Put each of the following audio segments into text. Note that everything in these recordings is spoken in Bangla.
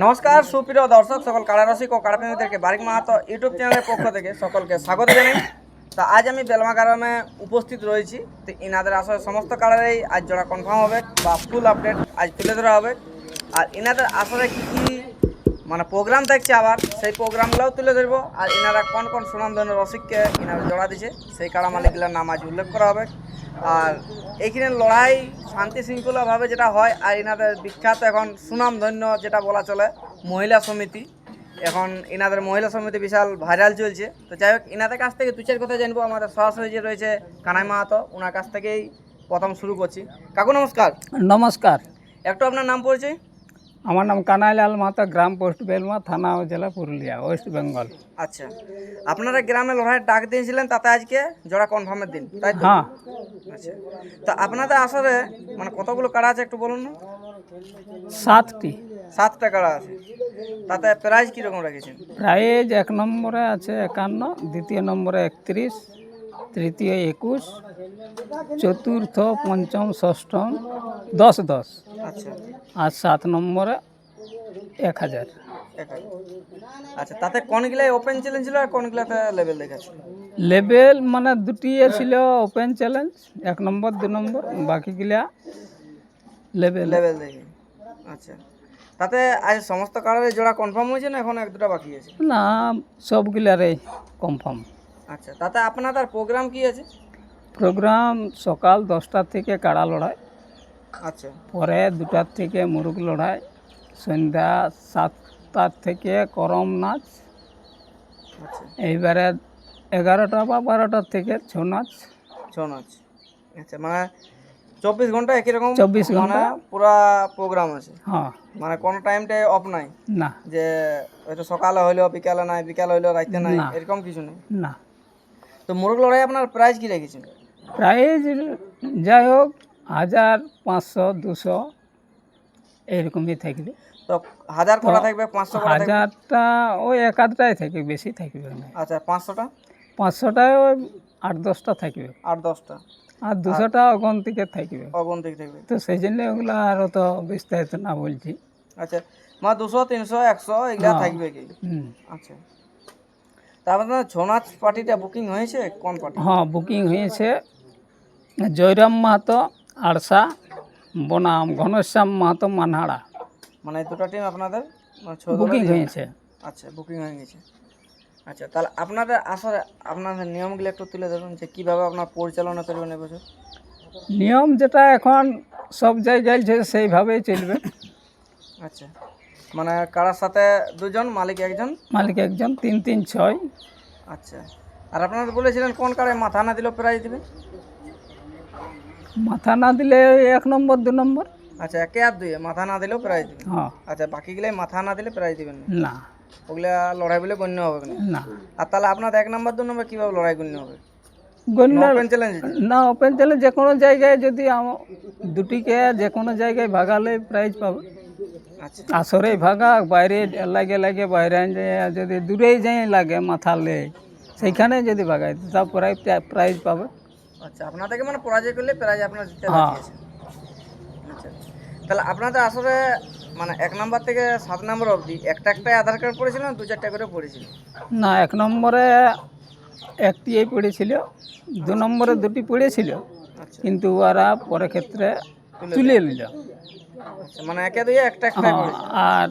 নমস্কার সুপ্রিয় দর্শক সকল কাড়ারসিক ও কাড়াপ্রেমীদেরকে বারিক মাহাতো ইউটিউব চ্যানেলের পক্ষ থেকে সকলকে স্বাগত জানাই। তা আজ আমি বেলমা গ্রামে উপস্থিত রয়েছি। তো ইনাদের আসলে সমস্ত কাড়ারেই আজ জোড়া কনফার্ম হবে বা ফুল আপডেট আজ তুলে ধরা হবে। আর ইনাদের আসলে কী কী মানে প্রোগ্রাম থাকছে, আবার সেই প্রোগ্রামগুলোও তুলে ধরবো। আর ইনারা কোন কোন সুনামধন্য রসিককে ইনারা জোড়া দিছে সেই কাড়া মালিকগুলোর নাম আজ উল্লেখ করা হবে। আর এইখানে লড়াই শান্তি শৃঙ্খলাভাবে যেটা হয়। আর ইনাদের বিখ্যাত এখন সুনামধন্য যেটা বলা চলে মহিলা সমিতি, এখন ইনাদের মহিলা সমিতি বিশাল ভাইরাল চলছে। তো যাই হোক, ইনাদের কাছ থেকে দু চার কথা জানবো। আমাদের সরাসরি যে রয়েছে কানাই মাহাতো, ওনার কাছ থেকেই প্রথম শুরু করছি। কাকু নমস্কার। নমস্কার, একটু আপনার নাম পরিচয়। আমার নাম কানাইলাল মাহাতো, গ্রাম পোস্ট বেলমা, থানা ও জেলা পুরুলিয়া, ওয়েস্ট বেঙ্গল। আচ্ছা, আপনারা গ্রামে লড়াইয়ের ডাক দিয়েছিলেন, তাতে আজকে জোড়া কনফার্মের দিন, তাই তো? হ্যাঁ, আচ্ছা, তো আপনাদের আসলে মানে কতগুলো কাড়া আছে একটু বলুন না। 7টি। 7টা কাড়া আছে, তাতে প্রাইস কীরকম রেখেছেন? প্রাইজ 1 নম্বরে আছে 51, দ্বিতীয় নম্বরে 31, তৃতীয় 21, চতুর্থ, পঞ্চম, ষষ্ঠম 10-10, আচ্ছা, আর 7 নম্বরে 1000। আচ্ছা, তাতে কোনগুলাই ওপেন চ্যালেঞ্জ ছিল আর কোনগুলাতে লেভেল দেখাচ্ছে? লেভেল মানে দুটি ছিল ওপেন চ্যালেঞ্জ, 1 নম্বর 2 নম্বর, বাকিগুলা লেভেল। লেভেল দেখে। আচ্ছা, তাতে আজ সমস্ত কালারের জোড়া কনফার্ম হয়েছে না এখন এক দুটা বাকি আছে? না, সবগুলারে কনফার্ম। আচ্ছা, তাতে আপনাদের প্রোগ্রাম কি আছে? প্রোগ্রাম সকাল 10টা থেকে কাড়া লড়াই, আচ্ছা, পরে 2টা থেকে মুরগ লড়াই, সন্ধ্যা 7টা থেকে করম নাচ, আচ্ছা, এইবারে 11টা বা 12টা থেকে ছৌ নাচ। ছৌ নাচ। আচ্ছা, মানে 24 ঘন্টা একই রকম 24 ঘন্টা। মানে পুরা প্রোগ্রাম আছে, হ্যাঁ, মানে কোনো টাইমটাই অফ নাই না যে হয়তো সকালে হইলো বিকালে নাই, বিকালে হইলো রাইতে নাই, না। এরকম কিছু নেই? না, তো মুরগ লড়াই আপনার প্রাইস কি রেখেছেন? প্রাইজ যাই হোক 1000, 500, 200 এইরকমই থাকবে। তো 1000 কটা থাকবে, 500 কটা থাকবে? 1000টা ওই একাধটাই থাকবে, বেশি থাকবে না। আচ্ছা, 500টা? 500টায় ওই 8-10টা থাকবে, 8-10টা। আর 200টা অগন্তিকে থাকবে। অগন্তিক থাকবে। তো সেই জন্য ওগুলো আরও তো বিস্তারিত না বলছি। আচ্ছা, মানে 200, 300, 100 এগুলা থাকবে কি? আচ্ছা, তারপর ছৌ নাচ পার্টিটা বুকিং হয়েছে কোন পার্টি? হ্যাঁ, বুকিং হয়েছে। জয়রাম মাহাতো আড়সা বনাম ঘনশ্যাম মাহাতো মানহাড়া, মানে এই দুটো টিম আপনাদের মানে ছৌ বুকিং দলেরই? হয়েছে। আচ্ছা, বুকিং হয়ে গেছে। আচ্ছা, তাহলে আপনাদের আসলে আপনাদের নিয়মগুলো একটু তুলে ধরুন যে কীভাবে আপনার পরিচালনা করবেন এবছর। নিয়ম যেটা এখন সব জায়গায় যে সেইভাবেই চলবে। আচ্ছা, মানে কারার সাথে দুজন, মালিক একজন? মালিক একজন, 3-3-6। আচ্ছা, আর আপনারা বলেছিলেন কোন কারে মাথা না দিলেও প্রাইজ দেবেন? মাথা না দিলে 1 নম্বর 2 নম্বর। আচ্ছা, 1 আর 2 মাথা না দিলেও প্রাইজ দেবেন? হ্যাঁ। আচ্ছা, বাকিগুলাই মাথা না দিলে প্রাইজ দেবেন না? না, ওগুলা লড়াই বলে গণ্য হবে না? না। আর তাহলে আপনার 1 নম্বর 2 নম্বর কীভাবে লড়াই গণ্য হবে? গণ্য ওপেন চ্যালেঞ্জ? না, ওপেন চ্যালেঞ্জ যে কোনো জায়গায় যদি দুটিকে যে কোনো জায়গায় ভাগালে প্রাইজ পাবে। আচ্ছা, আসরেই ভাগা, বাইরে লাগে লাগে বাইরে যদি দূরেই যাই লাগে মাথালে, সেইখানে যদি ভাগায় তা প্রাইজ পাবে। আচ্ছা, আপনাদেরকে মানে পরাজয় করলে প্রাইজ আপনার জিতে হ্যাঁ। বাকি আছে। আচ্ছা, তাহলে আপনাদের আসলে মানে 1 নম্বর থেকে 7 নম্বর অবধি একটাই আধার কার্ড পড়েছিল না 2-4টা করে পড়েছিল? না, 1 নম্বরে একটিই পড়েছিল, 2 নম্বরে 2টি পড়েছিল, আচ্ছা, কিন্তু ওরা পরে ক্ষেত্রে তুলে নিল। আচ্ছা, মানে 1 2 একটাই হ্যাঁ, পড়েছিল। আর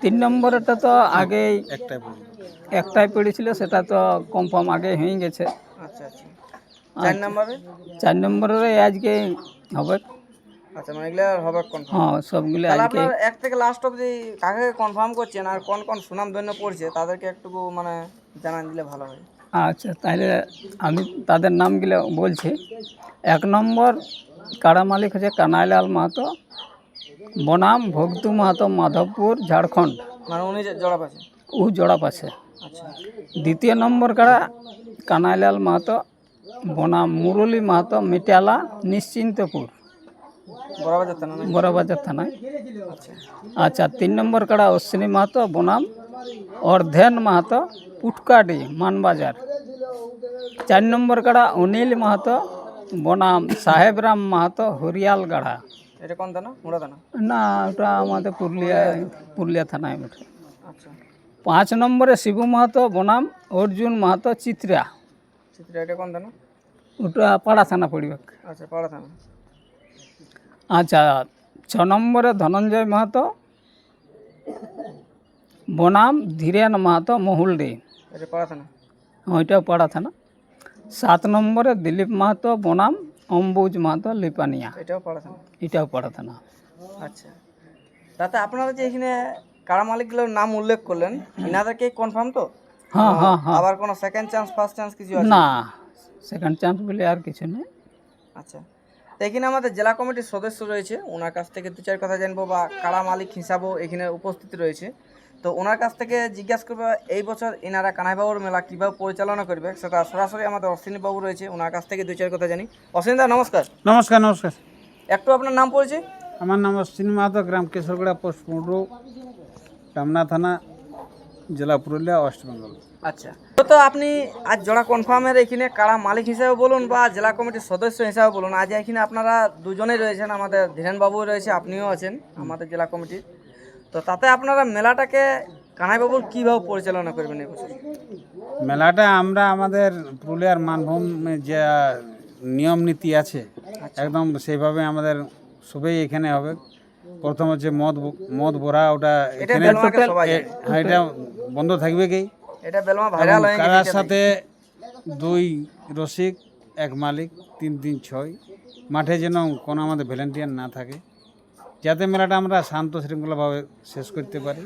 3 নম্বরেরটা তো আগেই একটাই পড়েছিল, সেটা তো কনফার্ম আগেই হয়ে গেছে। আচ্ছা, আচ্ছা, 4 নম্বরে? 4 নম্বরে আজকে হবে। আচ্ছা, মানে এগুলো হবে কনফার্ম? হ্যাঁ, সবগুলো তাহলে আজকে। আপনার 1 থেকে লাস্ট অবধি কাকে কনফার্ম করছেন আর কোন কোন সুনাম ধন্য পড়ছে তাদেরকে একটু মানে জানান দিলে ভালো হয়। আচ্ছা, তাহলে আমি তাদের নামগুলো বলছি। 1 নম্বর কাড়া মালিক হচ্ছে কানাইলাল মাহাতো বনাম ভক্তু মাহাতো, মাধবপুর, ঝাড়খণ্ড। মানে উনি জড়া পাচ্ছে? ও জোড়া পাশে। আচ্ছা, দ্বিতীয় নম্বর কাড়া কানাইলাল মাহাতো বনাম মুরলী মাহাতো, মিটালা, নিশ্চিন্তপুর, বরাবর থানা না? বড়বাজার থানায়। আচ্ছা, আচ্ছা, 3 নম্বর কাড়া অশ্বিনী মাহাতো বনাম অর্ধেন মাহাতো, পুটকাডি, মানবাজার। 4 নম্বর কাড়া অনিল মাহাতো বনাম সাহেবরাম মাহাতো, হরিয়ালগাড়া। এটা কোন থানা? মুড়া থানা। না, ওটা আমাদের পুরুলিয়া থানায় ওঠে। আচ্ছা, 5 নম্বরে শিবু মাহাতো বনাম অর্জুন মাহাতো চিত্রা, চিত্রা এটা কোন থানা? ওটা পাড়া থানা পড়বে। আচ্ছা, পাড়া থানা। আচ্ছা, 6 নম্বরে ধনঞ্জয় মাহাতো বনাম ধীরেন মাহাতো মহুলডি, এটা পাড়া থানা। ওইটাও পাড়া থানা। 7 নম্বরে দিলীপ মাহাতো বনাম অম্বুজ মাহাতো লিপানিয়া, এটাও পাড়া থানা। এটাও পাড়া থানা। আচ্ছা, তাতে আপনারা যে এখানে কারা মালিকগুলোর নাম উল্লেখ করলেন, ইনাদেরকে কনফার্ম তো? হ্যাঁ হ্যাঁ হ্যাঁ। আবার কোনো সেকেন্ড চান্স, ফার্স্ট চান্স কিছু আছে? না, সেকেন্ড চান্স বলে আর কিছু নেই। আচ্ছা, তো এখানে আমাদের জেলা কমিটির সদস্য রয়েছে, ওনার কাছ থেকে 2-4 কথা জানবো, বা কারা মালিক হিসাবেও এখানে উপস্থিত রয়েছে। তো ওনার কাছ থেকে জিজ্ঞাসা করবো এই বছর এনারা কানাইবাবুর মেলা কীভাবে পরিচালনা করবে, সেটা সরাসরি আমাদের অশ্বিনী বাবু রয়েছে, ওনার কাছ থেকে 2-4 কথা জানি। অশ্বিনী দা নমস্কার। নমস্কার। নমস্কার। একটু আপনার নাম পড়েছে? আমার নাম অশ্বিনী মাহাতো, গ্রাম কেশরগড়া, পোস্ট পুরু, টামনা থানা, জেলা পুরুলিয়া, ওয়েস্ট বেঙ্গল। আচ্ছা, তো আপনি আজ জোড়া কনফার্মের এখানে কারা মালিক হিসাবে বলুন বা জেলা কমিটির সদস্য হিসাবে বলুন, আজ এখানে আপনারা দুজনেই রয়েছেন, আমাদের ধীরেন বাবু রয়েছে, আপনিও আছেন আমাদের জেলা কমিটির। তো তাতে আপনারা মেলাটাকে কানাইবাবুর কীভাবে পরিচালনা করবেন এই বছর? মেলাটা আমরা আমাদের পুরুলিয়ার মানভূমে যে নিয়ম নীতি আছে একদম সেইভাবে আমাদের সবই এখানে হবে। প্রথম হচ্ছে মদ ভরা, ওটা এটা এখানে বেলমাকে সবাই জানে। হ্যাঁ, এটা বন্ধ থাকবে কি। এটা বেলমা ভাইরাল হয়ে কারার গেছে। সাথে 2 রসিক, 1 মালিক, 3 3 6 মাঠে যেন কোনো আমাদের ভলেন্টিয়ার না থাকে, যাতে মেলাটা আমরা শান্ত শৃঙ্খলাভাবে শেষ করতে পারি।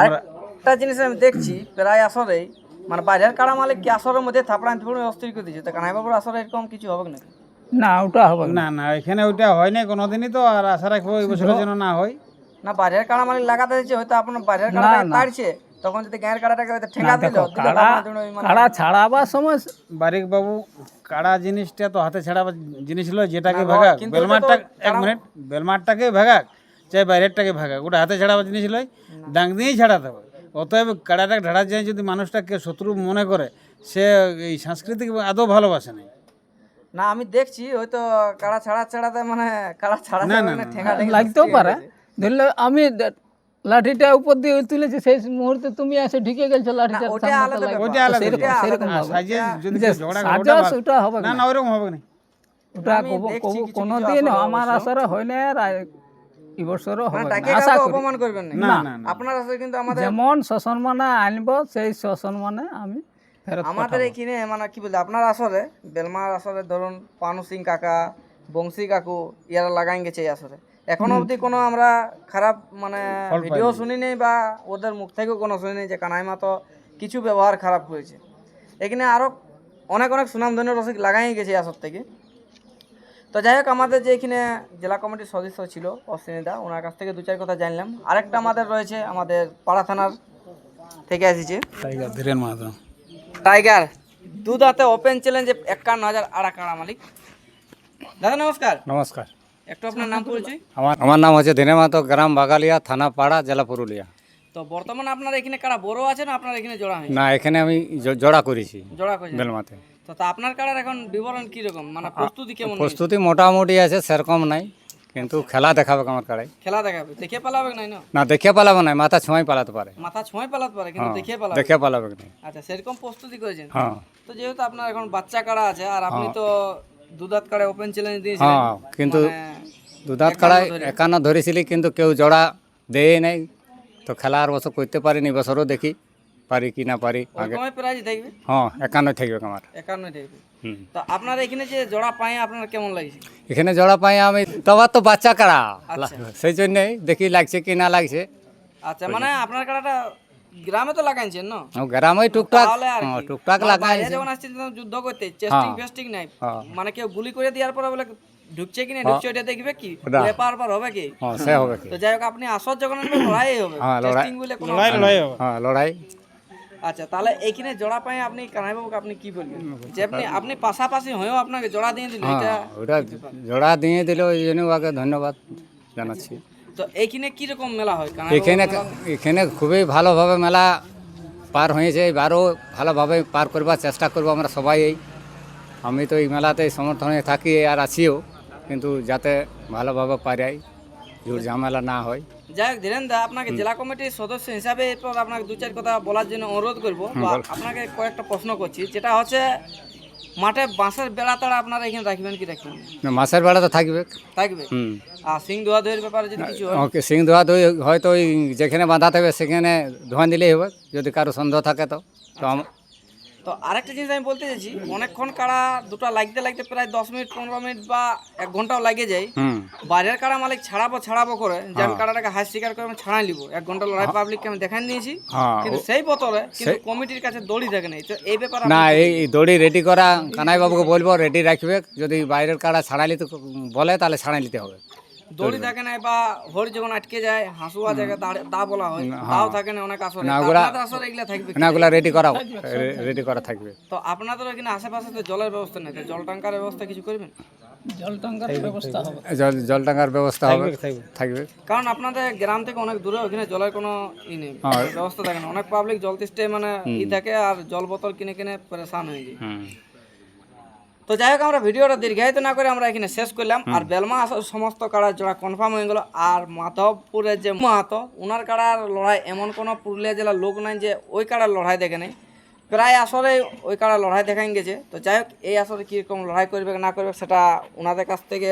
আমরা আরেকটা জিনিস আমি দেখছি প্রায় আসরেই, মানে বাইরের কারা মালিক কি আসরের মধ্যে থাপড়ান থাপড়ে অস্থির করে দিচ্ছে, তো কানাইবাবুর আসরে এরকম কিছু হবে নাকি? না, ওটা হবে না। না না, এখানে ওইটা হয় না কোনোদিনই, তো আর আশা রাখবো এই বছরের জন্য না হয়। না, বাইরের কারা মালিক লাগাতে দিচ্ছে, হয়তো আপনার বাইরের কারাটাকে কাটছে, তখন যদি গায়ের কারাটাকে হয়তো ঠেঙ্গা দিল কাড়া ছাড়াবার সময় বারিক বাবু, কাড়া জিনিসটা তো হাতে ছাড়া জিনিস হলো, যেটাকে ভাগাক বেলমারটা, 1 মিনিট, বেলমারটাকে ভাগাক চাই বাইরেরটাকে ভাগাক, ওটা হাতে ছাড়াবার জিনিস হলো, ডাং দিয়েই ছাড়াতে হবে। অতএব কাড়াটা ঢাড়ার যায় যদি মানুষটাকে শত্রু মনে করে, সে এই সাংস্কৃতিক আদৌ ভালোবাসে না। না, আমি দেখছি হয়তো কাড়া ছাড়াতে মানে কাড়া ছাড়া ঠেঙ্গা লাগতেও পারে। ধরলে আমি লাঠিটা উপর দিয়ে তুলেছি, সেই মুহূর্তে তুমি এসে ঢুকে গেছো লাঠিটা, ওটা আলাদা ব্যাপার। ওইটা আলাদা। সেরকম হবে। সাইজে যদি কেউ ঝগড়া করে, সাজস ওটা হবে না না, না, ওরকম হবে না। ওটা কোনোদিন আমার আসরে হয় না, আর এই বছরও হবে না, তাকে আশা কাউকে করি। অপমান করবেন না। না না না, আপনার আসলে কিন্তু আমাদের যেমন সম্মানে আনবো, সেই সম্মানে আমি ফেরত আমাদের এখানে মানে কি বলতে, আপনার আসরে বেলমার আসরে ধরুন পানু সিং কাকা, বংশী কাকু ইয়ারা লাগাই গেছে এই আসরে, এখনো অবধি কোনো আমরা খারাপ মানে ভিডিও শুনি নেই, বা ওদের মুখ থেকেও কোনো শুনি নেই যে কানাই মাতো কিছু ব্যবহার খারাপ হয়েছে। এখানে আরও অনেক সুনামধন্য রসিক লাগাই গেছে এই আসর থেকে। তো যাই হোক, আমাদের যে এখানে জেলা কমিটির সদস্য ছিল অশ্বিনীদা, ওনার কাছ থেকে 2-4 কথা জানলাম। আরেকটা আমাদের রয়েছে, আমাদের পাড়া থানার থেকে এসেছে ধীরেন মাহাতো, টাইগার, দুধ হাতে ওপেন চ্যালেঞ্জে 51,000 আড়া কাড়া মালিক। দাদা নমস্কার, নমস্কার। একটু আপনার নাম পরিচয়। আমার নাম হচ্ছে ধীরেন মাহাতো, গ্রাম বাগালিয়া, থানা পাড়া, জেলা পুরুলিয়া। তো বর্তমানে আপনার এখানে কাড়া বড় আছে না আপনার এখানে জোড়া হয়নি? না, এখানে আমি জোড়া করেছি জোড়া করেছেন। বেলমাতে। তো তা আপনার কাড়ার এখন বিবরণ কি রকম, মানে প্রস্তুতি কেমন? প্রস্তুতি মোটামুটি আছে, সেরকম নাই, কিন্তু খেলা দেখাবে আমার কাড়াই। খেলা দেখাবে, দেখে পালাবে নাই না? না, দেখে পালাবে নাই, মাথা ছোঁয়াই পালাতে পারে। মাথা ছোঁয় পালাতে পারে, কিন্তু দেখে পালাবে। দেখে পালাবে নাই। আচ্ছা, সেরকম প্রস্তুতি করেছেন। হ্যাঁ তো যেহেতু আপনার এখন বাচ্চা কাড়া আছে, আর আপনি তো দুধাত কাড়ে ওপেন চ্যালেঞ্জ দিয়েছিলেন, হ্যাঁ, কিন্তু মানে দুধাত কাড়াই একান্ন ধরেছিলি, কিন্তু কেউ জোড়া দেয় নাই, তো খেলা আর বছর করতে পারিনি। বছরও দেখি পারি কি না পারি। আগে ওরকমই প্রাইজ থাকবে, হ্যাঁ 51 থাকবে আমার। 51 থাকবে। হুম। তো আপনার এখানে যে জোড়া পায়ে আপনার কেমন লাগছে? এখানে জোড়া পাই আমি, তোমার তো বাচ্চা কাড়া, আচ্ছা। সেই জন্যই দেখি লাগছে কি না লাগছে। আচ্ছা, মানে আপনার কাড়াটা গ্রামে তো লাগাইছেন না? গ্রামে টুকটাক, তাহলে আর কি? টুকটাক মানে লাগাই। বাইরে যখন আসছেন তখন যুদ্ধ করতে, চেস্টিং ফেস্টিং নাই, হ্যাঁ। মানে কেউ গুলি করে দেওয়ার পরে বলে ঢুকছে কি না ঢুকছে ওটা দেখবে কি, না। ব্যাপার পার হবে কি? হ্যাঁ, সে হবে কি। তো যাই হোক, আপনি আসর যখন আসবেন লড়াই হবে, হ্যাঁ, লড়াই। টেস্টিং বলে কোনো হ্যাঁ, লড়াই। আচ্ছা, তাহলে এইখানে জোড়া পায়ে আপনি কানাইবাবুকে আপনি কি বলবেন, যে আপনি পাশাপাশি হয়েও আপনাকে জোড়া দিয়ে দিলেন, এটা হ্যাঁ, ওটা জোড়া দিয়ে দিল, ওই জন্য ওকে ধন্যবাদ জানাচ্ছি। তো এইখানে কি রকম মেলা হয় এখানে এখানে খুবই ভালোভাবে মেলা পার হয়েছে, এবারও ভালোভাবে পার করবার চেষ্টা করবো আমরা সবাই। আমি তো এই মেলাতে সমর্থনে থাকি আর আছিও, কিন্তু যাতে ভালোভাবে পারাই, ঝুট ঝামেলা না হয়। যাই হোক ধীরেন দা, আপনাকে জেলা কমিটির সদস্য হিসাবে এরপর আপনাকে দু চার কথা বলার জন্য অনুরোধ করবো, বা আপনাকে কয়েকটা প্রশ্ন করছি, যেটা হচ্ছে মাঠে বাঁশের বেড়া তারা আপনারা এখানে রাখবেন কি রাখবেন না? না, মাছের বেড়া তো থাকবে। থাকবে। হুম। আর সিং ধোয়া ধোয়ের ব্যাপারে যদি কিছু হয়? ওকে, সিং ধোয়া ধুই হয়তো ওই যেখানে বাঁধা থাকবে সেখানে ধোঁয়া দিলেই হবে, যদি কারো সন্দেহ থাকে তো। তো আরেকটা জিনিস আমি বলতে চাইছি, অনেকক্ষণ কাড়া দুটো লাগতে লাগতে প্রায় 10 মিনিট 15 মিনিট বা 1 ঘন্টাও লাগে যায়। হুম। বাইরের কাড়া মালিক ছাড়াবো করে যে আমি কাড়াটাকে হাত স্বীকার করে আমি ছাড়াই নিব, 1 ঘন্টা লড়াই পাবলিককে আমি দেখাই দিয়েছি, হ্যাঁ, কিন্তু সেই বোতলে কিন্তু কমিটির কাছে দড়ি থাকে নাই। তো এই ব্যাপারে না, এই দড়ি রেডি করা কানাই বাবুকে বলবো রেডি রাখবে, যদি বাইরের কাড়া ছাড়াই নিতে বলে তাহলে ছাড়াই নিতে হবে। দড়ি থাকে না, বা হরি যখন আটকে যায় হাসুয়া জায়গায় দা বলা হয়, দাও থাকে না অনেক আসরে। না, ওগুলা- আপনাদের আসরে এগুলা থাকবে কি? না, ওগুলা রেডি করা থাকবে। তো আপনাদের এখানে আশেপাশে তো জলের ব্যবস্থা নেই, তো জল টাঙ্কার ব্যবস্থা কিছু করবেন? জল টাঙ্গার ব্যবস্থা হবে। জল টাঙ্গার ব্যবস্থা হবে, থাকবে। কারণ আপনাদের গ্রাম থেকে অনেক দূরে, ওখানে জলের কোনো নেই, ব্যবস্থা থাকে না। অনেক পাবলিক জল তেষ্টায় মানে থাকে, আর জল বোতল কিনে কিনে পরেশান হয়ে যায়। হুম। তো যাই হোক, আমরা ভিডিওটা দীর্ঘায়িত না করে আমরা এখানে শেষ করলাম। আর বেলমা আসর সমস্ত কাড়ার জোড়া কনফার্ম হয়ে গেল। আর মাধবপুরের যে মাহাতো, ওনার কাড়ার লড়াই এমন কোনো পুরুলিয়া জেলার লোক নাই যে ওই কাড়ার লড়াই দেখে নেই। প্রায় আসরে ওই কাড়ার লড়াই দেখাই গেছে। তো যাই হোক, এই আসরে কীরকম লড়াই করবে না করবে সেটা ওনাদের কাছ থেকে,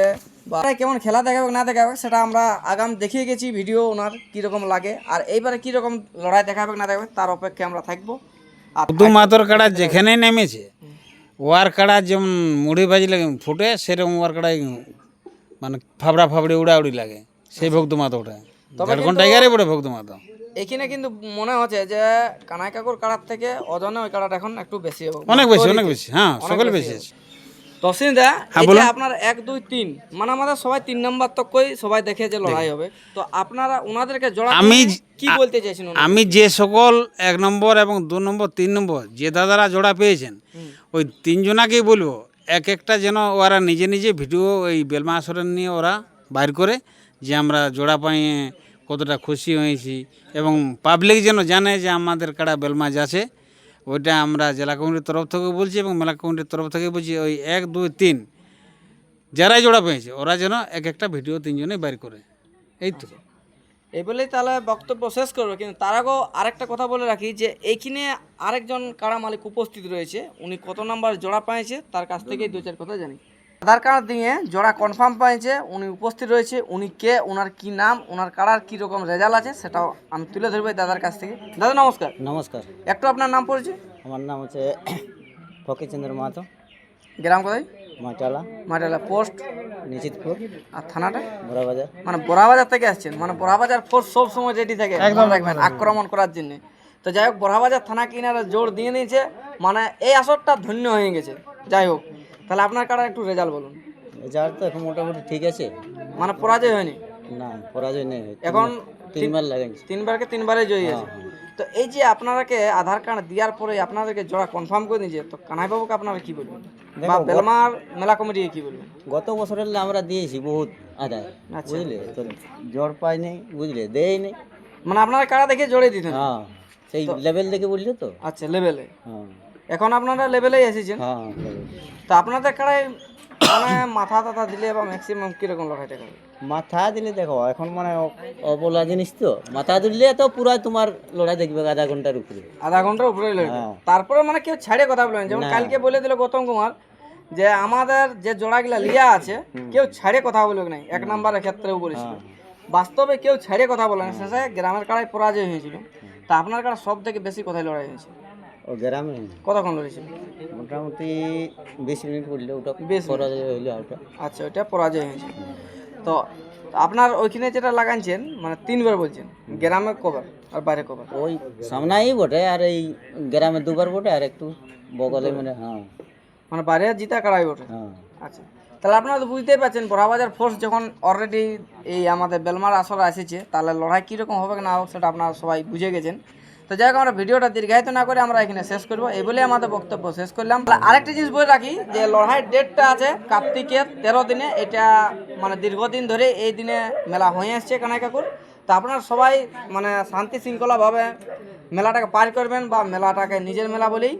বা কেমন খেলা দেখাবে না দেখাবে সেটা আমরা আগাম দেখিয়ে গেছি ভিডিও ওনার কীরকম লাগে। আর এইবারে কীরকম লড়াই দেখাবে না দেখাবে তার অপেক্ষা আমরা থাকবো। আর দু মাতর কাড়া যেখানে নেমেছে, ওয়ার কাড়া যেমন মুড়ি বাজলে ফুটে, সেরকম ওয়ার কাড়াই মানে ফাবড়ি উড়াউড়ি লাগে, সেই ভক্ত মাতো ওটা। ঝাড়খণ্ড টাইগারে পড়ে ভক্ত মাতো। এখানে কিন্তু মনে হচ্ছে যে কানাই কাকুর কাড়ার থেকে ওজনে ওই কাড়াটা এখন একটু বেশি হবে, অনেক বেশি, হ্যাঁ, সকল বেশি আছে। তসিন দা, এই যে আপনার 1 2 3 মানে আমাদের সবাই 3 নাম্বার তক কই সবাই দেখে যে লড়াই হবে, তো আপনারা ওনাদেরকে জোড়া আমি কি বলতে চাইছেন? আমি যে সকল 1 নম্বর এবং 2 নম্বর 3 নম্বর যে দাদারা জোড়া পেয়েছেন, ওই 3 জনাকেই বলবো এক একটা যেন ওরা নিজে নিজে ভিডিও ওই বেলমা আসরের নিয়ে ওরা বাইর করে, যে আমরা জোড়া পাই কতটা খুশি হয়েছি, এবং পাবলিক যেন জানে যে আমাদের কাড়া বেলমা যাচ্ছে। ওইটা আমরা জেলা কমিটির তরফ থেকে বলছি এবং মেলা কমিটির তরফ থেকে বলছি, ওই 1 2 3 যারাই জোড়া পেয়েছে ওরা যেন এক একটা ভিডিও 3 জনে বাইর করে। এই তো, এই বলেই তাহলে বক্তব্য শেষ করবো। কিন্তু তার আগেও আরেকটা কথা বলে রাখি যে এইখানে আরেকজন কাড়া মালিক উপস্থিত রয়েছে, উনি কত নাম্বার জোড়া পাইছে তার কাছ থেকেই 2-4 কথা জানি। আধার কার্ড দিয়ে জোড়া কনফার্ম পাইছে, উনি উপস্থিত রয়েছে। উনি কে, ওনার কি নাম, ওনার কাড়ার কী রকম রেজাল্ট আছে সেটাও আমি তুলে ধরবো দাদার কাছ থেকে। দাদা নমস্কার। নমস্কার, একটু আপনার নাম পরিচয়। আমার নাম হচ্ছে ফকিরচন্দ্র মাহাতো, গ্রাম কোথায়? মাটালা, মাটালা পোস্ট, নিশ্চিতপুর, আর থানাটা? বড়াবাজার। মানে বড়াবাজার থেকে আসছেন, মানে বড়াবাজার ফোর্স সব সময় রেডি থাকে একদম রাখবেন আক্রমণ করার জন্য। তো যাই হোক, বড়াবাজার থানা কিনারা জোর দিয়ে নিয়েছে, মানে এই আসরটা ধন্য হয়ে গেছে। যাই হোক, তাহলে আপনার কারা একটু রেজাল্ট বলুন। রেজাল্ট তো এখন মোটামুটি ঠিক আছে, মানে পরাজয় হয়নি না পরাজয় নেই, এখন? 3 বার লাগাইছে। 3বারে জয়ী আছে। তো এই যে আপনারাকে আধার কার্ড দেওয়ার পরে আপনাদেরকে জোড়া কনফার্ম করে দিয়েছে, তো কানাই বাবুকে আপনারা কি বলবেন, বা বেলমার মেলা কমিটিকে কি বলবেন? গত বছরের আমরা দিয়েছি বহুত আদায়, বুঝলে তো, জ্বর পাইনি, বুঝলে দেয়নি। মানে আপনারা কারা দেখে জোরে দিতেন? হ্যাঁ, সেই লেভেল দেখে বুঝলে তো। আচ্ছা, লেভেলে। হ্যাঁ এখন আপনারা লেভেলেই এসেছেন। হ্যাঁ, তো আপনাদের কারাই মানে মাথা টাথা দিলে বা ম্যাক্সিমাম কিরকম লড়াই দেখাবে? মাথা দিলে দেখো এখন মানে অবলা জিনিস তো, মাথা দিলে তো পুরো তোমার লড়াই দেখবে আধা ঘন্টার উপরে, আধা ঘন্টার উপরে লড়বে। তারপরে মানে কেউ ছাড়ে কথা বলবেন, যেমন কালকে বলে দিল গৌতম কুমার যে আমাদের যে জোড়াগুলা লিয়া আছে কেউ ছাড়ে কথা বলবে না, 1 নম্বরের ক্ষেত্রেও বলেছিল। বাস্তবে কেউ ছাড়ে কথা বলে না, শেষে গ্রামের কাড়াই পরাজয় হয়েছিল। তা আপনার কাড়া সব থেকে বেশি কোথায় লড়াই হয়েছে? ও গ্রামে কতক্ষণ লড়েছিল? মোটামুটি 20 মিনিট পড়লে ওটা 20 পরাজয় হইলে ওটা। আচ্ছা, ওইটা পরাজয় হয়েছে। তো আপনার ওইখানে যেটা লাগাইছেন মানে 3বার বলছেন, গ্রামে কবার আর বাইরে কবার? ওই সামনেই বটে, আর এই গ্রামে 2বার বটে, আর একটু বগলে মানে। হ্যাঁ, মানে বাইরে জিতা কাড়াই ওঠে। হ্যাঁ। আচ্ছা, তাহলে আপনারা তো বুঝতেই পারছেন বড়াবাজার ফোর্স যখন অলরেডি এই আমাদের বেলমার আসরে এসেছে, তাহলে লড়াই কীরকম হবে না হোক সেটা আপনারা সবাই বুঝে গেছেন। তো যাই হোক, আমরা ভিডিওটা দীর্ঘায়িত না করে আমরা এখানে শেষ করবো, এই বলে আমাদের বক্তব্য শেষ করলাম। আরেকটা জিনিস বলে রাখি যে লড়াইয়ের ডেটটা আছে কার্তিকের 13 দিনে, এটা মানে দীর্ঘদিন ধরে এই দিনে মেলা হয়ে আসছে কানাই কাকুর। তো আপনারা সবাই মানে শান্তি শৃঙ্খলাভাবে মেলাটাকে পার করবেন, বা মেলাটাকে নিজের মেলা বলেই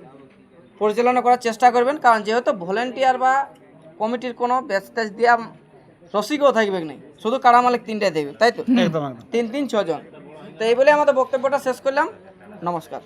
পরিচালনা করার চেষ্টা করবেন। কারণ যেহেতু ভলেন্টিয়ার বা কমিটির কোনো ব্যাচ ট্যাচ দেওয়া রসিকও থাকবে নাই, শুধু কাড়া মালিক 3টাই থাকবে, তাই তো? একদম একদম। 3 3 6 জন। তো এই বলে আমাদের বক্তব্যটা শেষ করলাম। নমস্কার।